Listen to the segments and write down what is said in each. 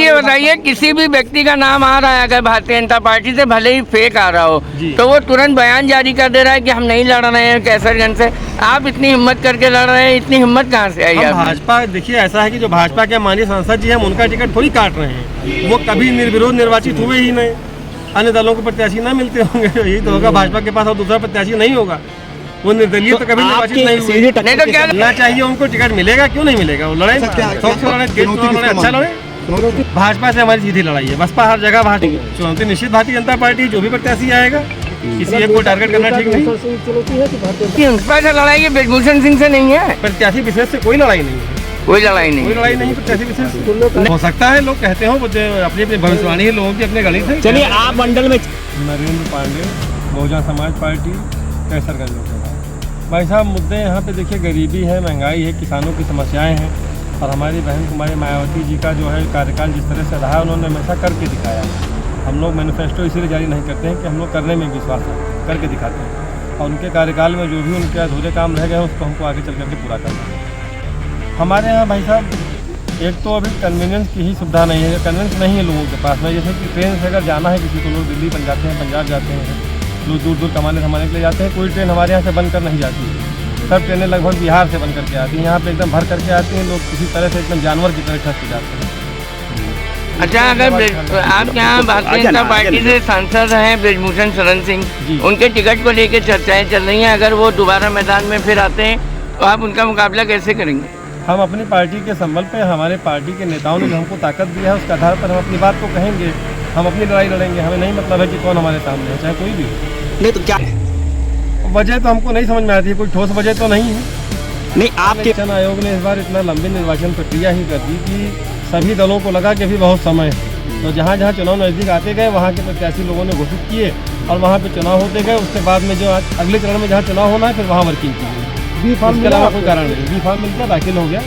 ये बताइए, किसी भी व्यक्ति का नाम आ रहा है अगर भारतीय जनता पार्टी से, भले ही फेक आ रहा हो, तो वो तुरंत बयान जारी कर दे रहा है कि हम नहीं लड़ रहे हैं कैसरगंज से। आप इतनी हिम्मत करके लड़ रहे हैं, इतनी हिम्मत कहाँ से आई? भाजपा, देखिए ऐसा है कि जो भाजपा के माननीय सांसद जी हैं, हम उनका टिकट थोड़ी काट रहे हैं। वो कभी निर्विरोध निर्वाचित हुए ही नहीं, अन्य दलों को प्रत्याशी ना मिलते होंगे, यही तो होगा भाजपा के पास, और दूसरा प्रत्याशी नहीं होगा। वो निर्दलीय तो कभी निर्वाचित नहीं हुए। नहीं तो क्या मिलना चाहिए उनको टिकट, मिलेगा क्यों नहीं मिलेगा? वो लड़े, अच्छा लड़े। भाजपा से हमारी सीधी लड़ाई है। बसपा हर जगह भाजपा चुनौती निश्चित भारतीय जनता पार्टी, जो भी प्रत्याशी आएगा, किसी एक को टारगेट करना ठीक नहीं। भाजपा से लड़ाई है, ब्रजभूषण सिंह से नहीं है। प्रत्याशी विशेष से कोई लड़ाई नहीं है, कोई लड़ाई नहीं प्रत्याशी विशेष हो सकता है। लोग कहते हो, अपनी अपनी भविष्यवाणी है लोगों की, अपने गणित है। चलिए, आप मंडल में नरेंद्र पांडे, बहुजन समाज पार्टी, कैसरगंज लोकसभा। भाई साहब, मुद्दे यहाँ पे देखिए, गरीबी है, महंगाई है, किसानों की समस्याएं हैं, और हमारी बहन कुमारी मायावती जी का जो है कार्यकाल जिस तरह से रहा, उन्होंने हमेशा करके दिखाया। हम लोग मैनिफेस्टो इसीलिए जारी नहीं करते हैं कि हम लोग करने में विश्वास है, करके दिखाते हैं, और उनके कार्यकाल में जो भी उनके अधूरे काम रह गए हैं उसको हमको आगे चल करके पूरा करना है। हमारे यहाँ भाई साहब, एक तो अभी कन्वीनियंस की ही सुविधा नहीं है, कन्वीनियंस नहीं है लोगों के पास में। जैसे कि ट्रेन से अगर जाना है किसी को, लोग दिल्ली बन जाते हैं, पंजाब जाते हैं, लोग दूर दूर कमाने के लिए जाते हैं, कोई ट्रेन हमारे यहाँ से बन कर नहीं जाती है। सब ट्रेनें लगभग बिहार से बन करके आती हैं, यहाँ पे एकदम भर करके आती हैं, लोग किसी तरह से एकदम जानवर की तरह खस जाते हैं। अच्छा, अगर आप यहाँ भारतीय जनता पार्टी से सांसद हैं ब्रजभूषण शरण सिंह, उनके टिकट को लेकर चर्चाएं चल रही हैं, अगर वो दोबारा मैदान में फिर आते हैं तो आप उनका मुकाबला कैसे करेंगे? हम अपनी पार्टी के संबल पे, हमारे पार्टी के नेताओं ने जो हमको ताकत दी है, उसके आधार पर हम अपनी बात को कहेंगे, हम अपनी लड़ाई लड़ेंगे। हमें नहीं मतलब है कि कौन हमारे सामने है, चाहे कोई भी हो। नहीं तो क्या वजह तो हमको नहीं समझ में आती है, कोई ठोस वजह तो नहीं है। नहीं, आपके निर्वाचन आयोग ने इस बार इतना लंबी निर्वाचन प्रक्रिया ही कर दी कि सभी दलों को लगा कि अभी बहुत समय है, तो जहाँ जहाँ चुनाव नज़दीक आते गए, वहाँ के प्रत्याशी लोगों ने घोषित किए, और वहाँ पे चुनाव होते गए। उसके बाद में जो अगले चरण में जहाँ चुनाव होना है, फिर वहाँ वर्किंग की गई। बी फॉर्म के अलावा कोई कारण नहीं, बी फॉर्म मिलकर दाखिल हो गया,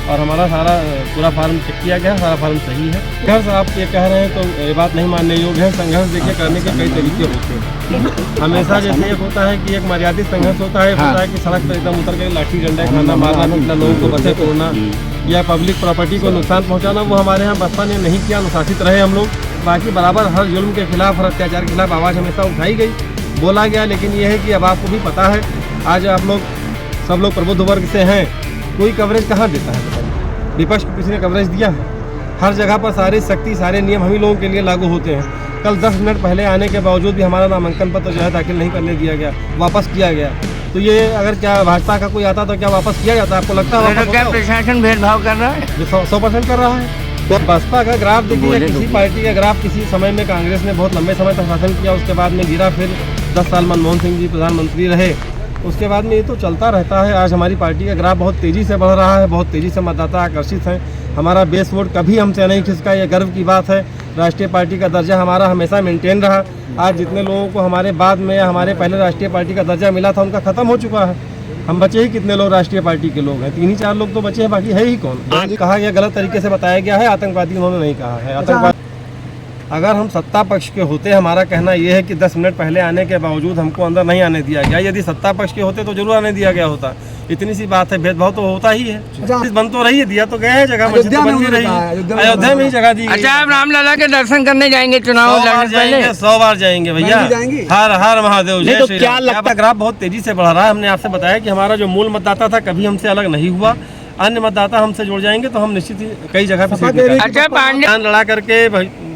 और हमारा सारा पूरा फार्म चेक किया गया, सारा फार्म सही है। संघर्ष आप ये कह रहे हैं तो ये बात नहीं मानने योग्य है। संघर्ष देखिए करने के कई तरीके होते हैं। हमेशा जैसे एक होता है कि एक मर्यादित संघर्ष होता है, होता है कि सड़क पर एकदम उतर के लाठी डंडा खाना, मारना, पीटना, लोगों को बसें तोड़ना या पब्लिक प्रॉपर्टी को नुकसान पहुँचाना, वो हमारे यहाँ बसपा ने नहीं किया। अनुशासित रहे हम लोग। बाकी बराबर हर जुल्म के खिलाफ, हर अत्याचार के खिलाफ आवाज़ हमेशा उठाई गई, बोला गया। लेकिन ये है कि अब आपको भी पता है, आज आप लोग सब लोग प्रबुद्ध वर्ग से हैं, कोई कवरेज कहाँ देता है? विपक्ष को किसी ने कवरेज दिया है? हर जगह पर सारी शक्ति, सारे नियम हम ही लोगों के लिए लागू होते हैं। कल 10 मिनट पहले आने के बावजूद भी हमारा नामांकन पत्र जो है दाखिल नहीं करने दिया गया, वापस किया गया। तो ये अगर क्या भाजपा का कोई आता तो क्या वापस किया जाता? आपको लगता है क्या प्रशासन भेदभाव कर रहा है? 100% कर रहा है। बसपा का ग्राफ देखिए, किसी पार्टी का ग्राफ किसी समय में कांग्रेस ने बहुत लंबे समय तक शासन किया, उसके बाद में गिरा, फिर 10 साल मनमोहन सिंह जी प्रधानमंत्री रहे, उसके बाद में ये तो चलता रहता है। आज हमारी पार्टी का ग्राफ बहुत तेज़ी से बढ़ रहा है, बहुत तेज़ी से मतदाता आकर्षित हैं। हमारा बेस वोट कभी हमसे नहीं खिसका, ये गर्व की बात है। राष्ट्रीय पार्टी का दर्जा हमारा हमेशा मेंटेन रहा। आज जितने लोगों को हमारे बाद में या हमारे पहले राष्ट्रीय पार्टी का दर्जा मिला था, उनका खत्म हो चुका है। हम बचे ही कितने लोग राष्ट्रीय पार्टी के लोग हैं? 3 ही 4 लोग तो बचे हैं, बाकी है ही कौन? कहा गया, गलत तरीके से बताया गया है, आतंकवादी उन्होंने नहीं कहा है। आतंकवादी अगर हम सत्ता पक्ष के होते, हमारा कहना यह है कि 10 मिनट पहले आने के बावजूद हमको अंदर नहीं आने दिया गया। यदि सत्ता पक्ष के होते तो जरूर आने दिया गया होता। इतनी सी बात है, भेदभाव तो होता ही है। बन तो रही है, दिया तो गया है, जगह मस्जिद बन भी रही है, अयोध्या में ही जगह दी। अच्छा, आप रामलला के दर्शन करने जाएंगे चुनाव लड़ने से पहले? 100 बार जाएंगे भैया। हर हर महादेव जय श्री राम। क्या लगता है? ग्राफ बहुत तेजी से बढ़ रहा है। हमने आपसे बताया कि हमारा जो मूल मतदाता था कभी हमसे अलग नहीं हुआ। अन्य मतदाता हमसे जुड़ जाएंगे तो हम निश्चित ही कई जगह पे अच्छा पांडे लड़ा करके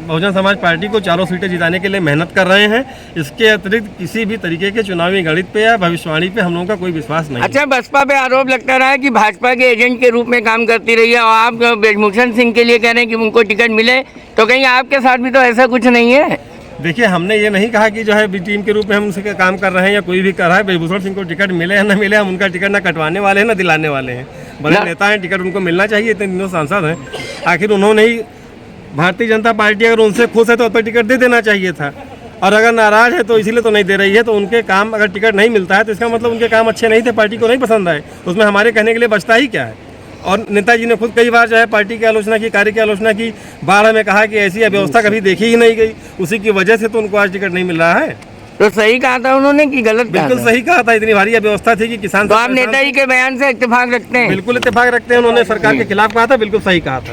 बहुजन समाज पार्टी को 4 सीटें जिताने के लिए मेहनत कर रहे हैं। इसके अतिरिक्त किसी भी तरीके के चुनावी गणित पे या भविष्यवाणी पे हम लोगों का कोई विश्वास नहीं। अच्छा, बसपा पे आरोप लगता रहा है कि भाजपा के एजेंट के रूप में काम करती रही है, और आप ब्रजभूषण सिंह के लिए कह रहे हैं कि उनको टिकट मिले, तो कहीं आपके साथ भी तो ऐसा कुछ नहीं है? देखिए, हमने ये नहीं कहा कि जो है बी टीम के रूप में हम उसके काम कर रहे हैं या कोई भी कर रहा है। ब्रजभूषण सिंह को टिकट मिले या न मिले, हम उनका टिकट ना कटवाने वाले हैं ना दिलाने वाले हैं। बड़े नेता हैं, टिकट उनको मिलना चाहिए, इतने दिनों सांसद हैं। आखिर उन्होंने ही, भारतीय जनता पार्टी अगर उनसे खुश है तो पर टिकट दे देना चाहिए था, और अगर नाराज है तो इसीलिए तो नहीं दे रही है। तो उनके काम, अगर टिकट नहीं मिलता है तो इसका मतलब उनके काम अच्छे नहीं थे, पार्टी को नहीं पसंद आए। उसमें हमारे कहने के लिए बचता ही क्या है? और नेताजी ने खुद कई बार जो है पार्टी की आलोचना की, कार्य की आलोचना की। बाढ़ में कहा कि ऐसी व्यवस्था कभी देखी ही नहीं गई, उसी की वजह से तो उनको आज टिकट नहीं मिल रहा है। तो सही कहा था उन्होंने कि गलत? बिल्कुल सही कहा था। इतनी भारी व्यवस्था थी कि किसान। तो आप नेताजी के बयान से इत्तेफाक रखते हैं? बिल्कुल इत्तेफाक रखते हैं। उन्होंने सरकार के खिलाफ कहा था, बिल्कुल सही कहा था।